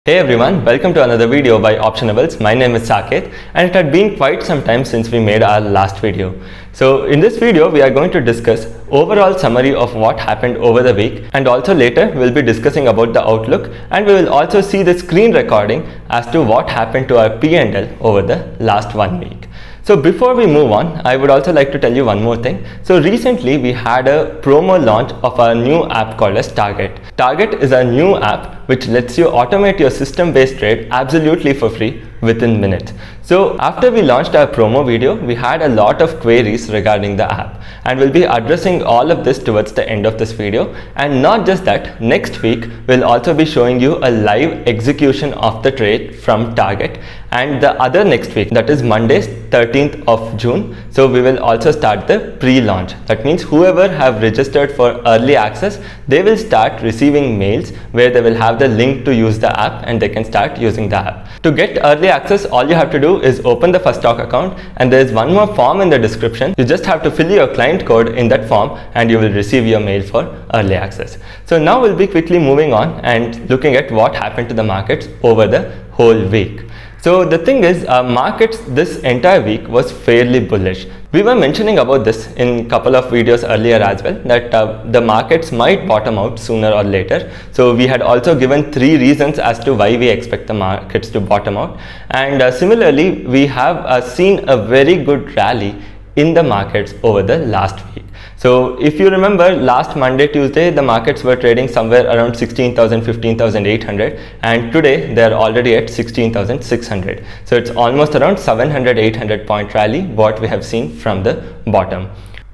Hey everyone, welcome to another video by Optionables. My name is Saket and it had been quite some time since we made our last video. So in this video, we are going to discuss overall summary of what happened over the week, and also later we'll be discussing about the outlook, and we will also see the screen recording as to what happened to our P&L over the last 1 week. So before we move on, I would also like to tell you one more thing. So recently we had a promo launch of our new app called as Target. Target is a new app which lets you automate your system-based trade absolutely for free within minutes. So after we launched our promo video, we had a lot of queries regarding the app, and we'll be addressing all of this towards the end of this video. And not just that, next week we'll also be showing you a live execution of the trade from Target, and the other next week, that is Monday 13th of June, so we will also start the pre-launch. That means whoever have registered for early access, they will start receiving mails where they will have the link to use the app and they can start using the app. To get early access, all you have to do is open the Firstock account, and there is one more form in the description. You just have to fill your client code in that form and you will receive your mail for early access. So now we'll be quickly moving on and looking at what happened to the markets over the whole week. So the thing is, markets this entire week was fairly bullish. We were mentioning about this in a couple of videos earlier as well, that the markets might bottom out sooner or later. So we had also given 3 reasons as to why we expect the markets to bottom out. And similarly, we have seen a very good rally in the markets over the last week. So if you remember, last Monday, Tuesday, the markets were trading somewhere around 16,000, 15,800, and today they are already at 16,600. So it's almost around 700, 800 point rally what we have seen from the bottom.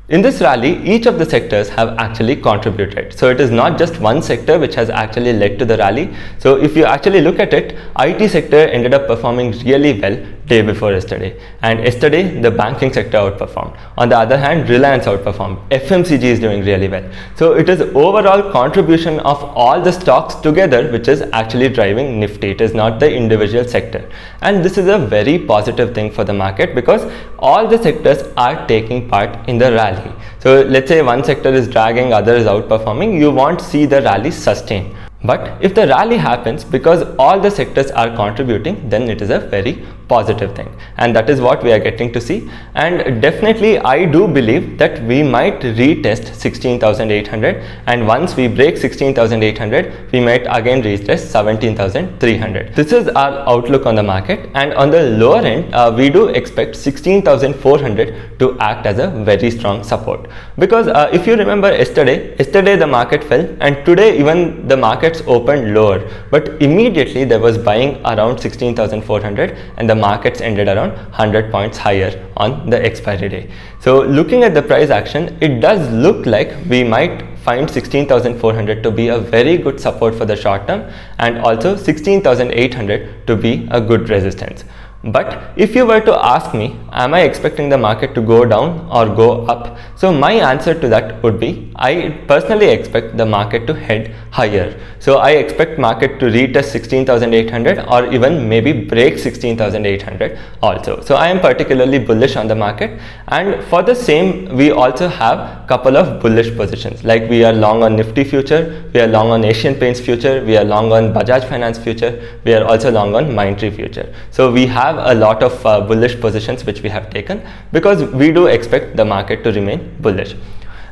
In this rally, each of the sectors have actually contributed. So it is not just one sector which has actually led to the rally. So if you actually look at it, IT sector ended up performing really well day before yesterday, and yesterday the banking sector outperformed. On the other hand, Reliance outperformed. FMCG is doing really well. So it is overall contribution of all the stocks together which is actually driving Nifty. It is not the individual sector, and this is a very positive thing for the market because all the sectors are taking part in the rally. So let's say one sector is dragging, other is outperforming, you won't see the rally sustain. But if the rally happens because all the sectors are contributing, then it is a very positive thing, and that is what we are getting to see. And definitely I do believe that we might retest 16,800, and once we break 16,800, we might again retest 17,300. This is our outlook on the market, and on the lower end we do expect 16,400 to act as a very strong support, because if you remember yesterday the market fell, and today even the markets opened lower, but immediately there was buying around 16,400 and the markets ended around 100 points higher on the expiry day. So looking at the price action, it does look like we might find 16,400 to be a very good support for the short term, and also 16,800 to be a good resistance. But if you were to ask me, am I expecting the market to go down or go up? So my answer to that would be, I personally expect the market to head higher. So I expect market to retest 16,800 or even maybe break 16,800 also. So I am particularly bullish on the market, and for the same we also have couple of bullish positions, like we are long on Nifty future, we are long on Asian Paints future, we are long on Bajaj Finance future, we are also long on Mindtree future. So we have a lot of bullish positions which we have taken because we do expect the market to remain bullish.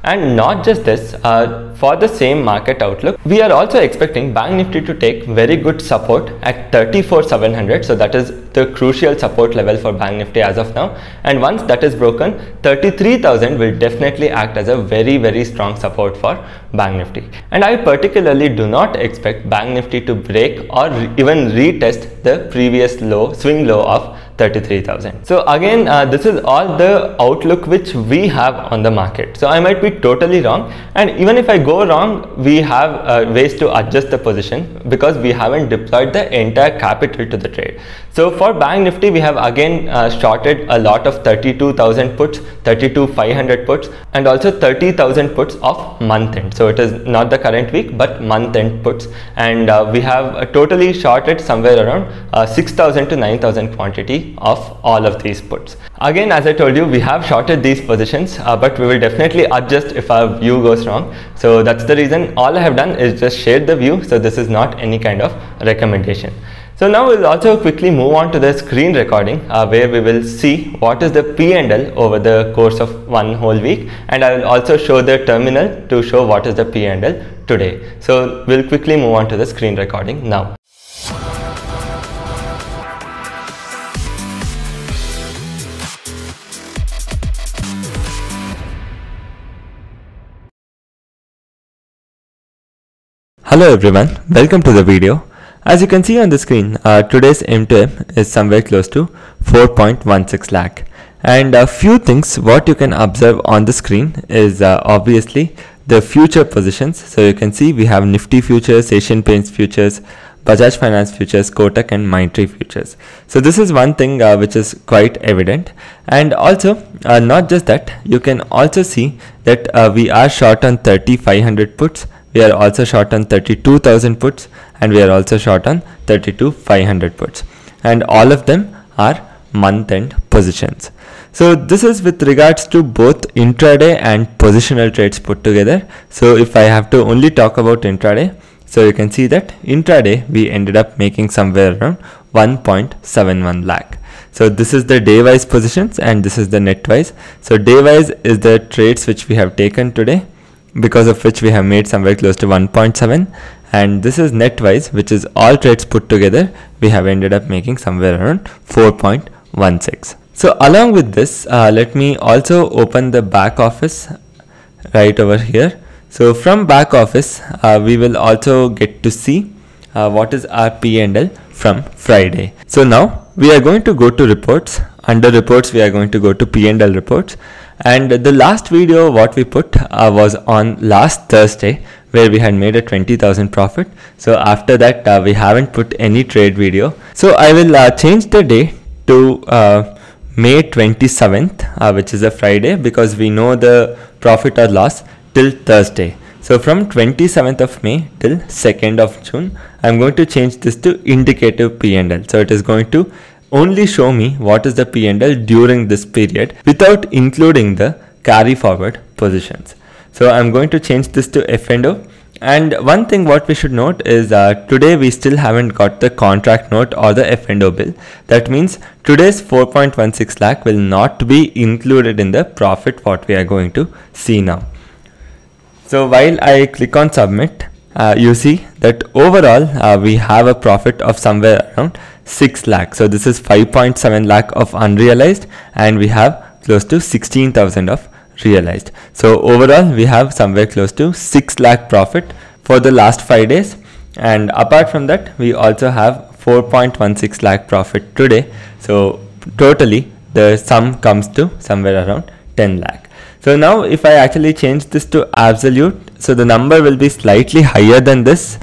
And not just this, for the same market outlook, we are also expecting Bank Nifty to take very good support at 34,700. So that is the crucial support level for Bank Nifty as of now. And once that is broken, 33,000 will definitely act as a very, very strong support for Bank Nifty. And I particularly do not expect Bank Nifty to break or even retest the previous low, swing low of 33,000. So again, this is all the outlook which we have on the market. So I might be totally wrong, and even if I go wrong, we have ways to adjust the position because we haven't deployed the entire capital to the trade. So for Bank Nifty, we have again shorted a lot of 32,000 puts, 32,500 puts, and also 30,000 puts of month end. So it is not the current week but month end puts, and we have totally shorted somewhere around 6,000 to 9,000 quantity P of all of these puts. Again, as I told you, we have shorted these positions, but we will definitely adjust if our view goes wrong. So that's the reason all I have done is just shared the view. So this is not any kind of recommendation. So now we'll also quickly move on to the screen recording where we will see what is the P&L over the course of one whole week, and I will also show the terminal to show what is the P&L today. So we'll quickly move on to the screen recording now. Hello everyone, welcome to the video. As you can see on the screen, today's M2M is somewhere close to 4.16 lakh. And a few things what you can observe on the screen is obviously the future positions. So you can see we have Nifty futures, Asian Paints futures, Bajaj Finance futures, Kotak and Mindtree futures. So this is one thing which is quite evident. And also not just that, you can also see that we are short on 3,500 puts. We are also short on 32,000 puts, and we are also short on 32,500 puts, and all of them are month-end positions. So this is with regards to both intraday and positional trades put together. So if I have to only talk about intraday, so you can see that intraday we ended up making somewhere around 1.71 lakh. So this is the day wise positions and this is the net wise. So day wise is the trades which we have taken today, because of which we have made somewhere close to 1.7, and this is net wise, which is all trades put together. We have ended up making somewhere around 4.16. So along with this, let me also open the back office right over here. So from back office, we will also get to see what is our P&L from Friday. So now we are going to go to reports. Under reports, we are going to go to P&L reports. And the last video what we put was on last Thursday, where we had made a 20,000 profit. So after that we haven't put any trade video. So I will change the day to May 27th, which is a Friday, because we know the profit or loss till Thursday. So from 27th of May till 2nd of June, I'm going to change this to indicative P&L. So it is going to only show me what is the P&L during this period without including the carry forward positions. So I'm going to change this to F&O. And one thing what we should note is today we still haven't got the contract note or the F&O bill. That means today's 4.16 lakh will not be included in the profit what we are going to see now. So while I click on submit, you see that overall we have a profit of somewhere around 6 lakh. So this is 5.7 lakh of unrealized, and we have close to 16,000 of realized. So overall we have somewhere close to 6 lakh profit for the last 5 days. And apart from that, we also have 4.16 lakh profit today. So totally the sum comes to somewhere around 10 lakh. So now if I actually change this to absolute, so the number will be slightly higher than this.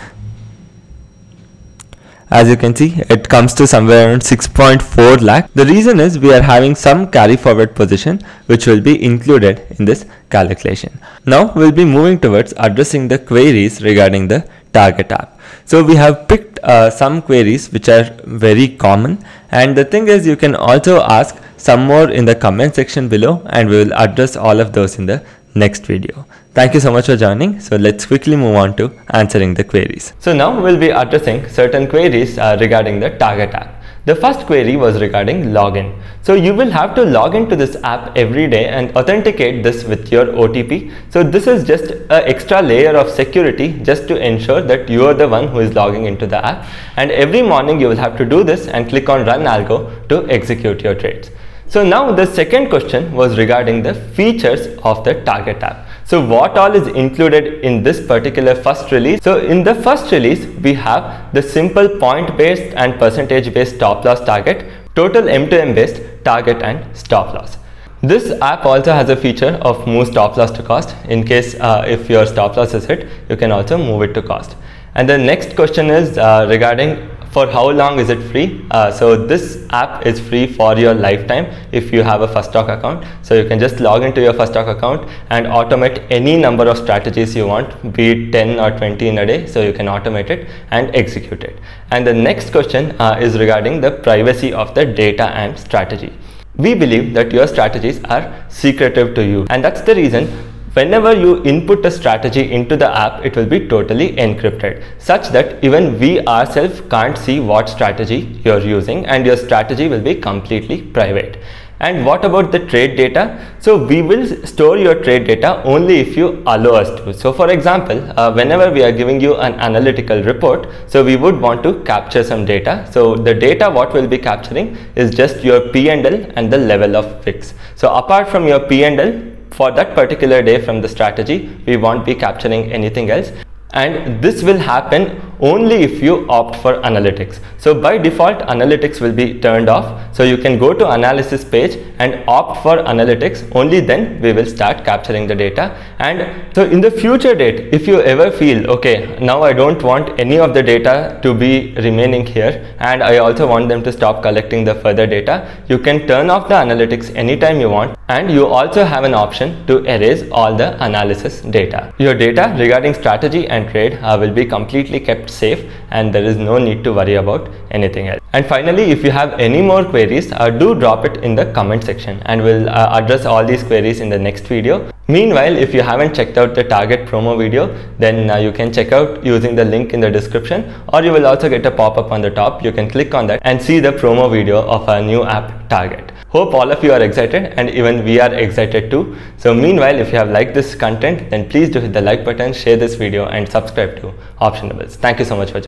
As you can see, it comes to somewhere around 6.4 lakh. The reason is we are having some carry forward position which will be included in this calculation. Now we'll be moving towards addressing the queries regarding the target app. So we have picked some queries which are very common, and the thing is you can also ask some more in the comment section below, and we will address all of those in the next video. Thank you so much for joining. So let's quickly move on to answering the queries. So now we'll be addressing certain queries regarding the target app. The first query was regarding login. So you will have to log into this app every day and authenticate this with your OTP. So this is just an extra layer of security just to ensure that you are the one who is logging into the app. And every morning you will have to do this and click on run algo to execute your trades. So now the second question was regarding the features of the target app. So what all is included in this particular first release? So in the first release, we have the simple point based and percentage based stop loss target, total M2M based target and stop loss. This app also has a feature of move stop loss to cost. In case if your stop loss is hit, you can also move it to cost. And the next question is regarding For how long is it free? So this app is free for your lifetime if you have a Firstock account. So you can just log into your Firstock account and automate any number of strategies you want, be it 10 or 20 in a day. So you can automate it and execute it. And the next question is regarding the privacy of the data and strategy. We believe that your strategies are secretive to you, and that's the reason whenever you input a strategy into the app, it will be totally encrypted, such that even we ourselves can't see what strategy you're using, and your strategy will be completely private. And what about the trade data? So we will store your trade data only if you allow us to. So for example, whenever we are giving you an analytical report, so we would want to capture some data. So the data what we'll be capturing is just your P&L and the level of VIX. So apart from your P&L, for that particular day from the strategy, we won't be capturing anything else. And this will happen only if you opt for analytics. So by default, analytics will be turned off. So you can go to analysis page and opt for analytics. Only then we will start capturing the data. And so in the future date, if you ever feel, okay, now I don't want any of the data to be remaining here, and I also want them to stop collecting the further data, you can turn off the analytics anytime you want. And you also have an option to erase all the analysis data. Your data regarding strategy and trade will be completely kept safe, and there is no need to worry about anything else. And finally, if you have any more queries, do drop it in the comment section, and we'll address all these queries in the next video. Meanwhile, if you haven't checked out the target promo video, then you can check out using the link in the description, or you will also get a pop-up on the top. You can click on that and see the promo video of our new app Target. Hope all of you are excited, and even we are excited too. So meanwhile, if you have liked this content, then please do hit the like button, share this video, and subscribe to Optionables. Thank you so much for watching.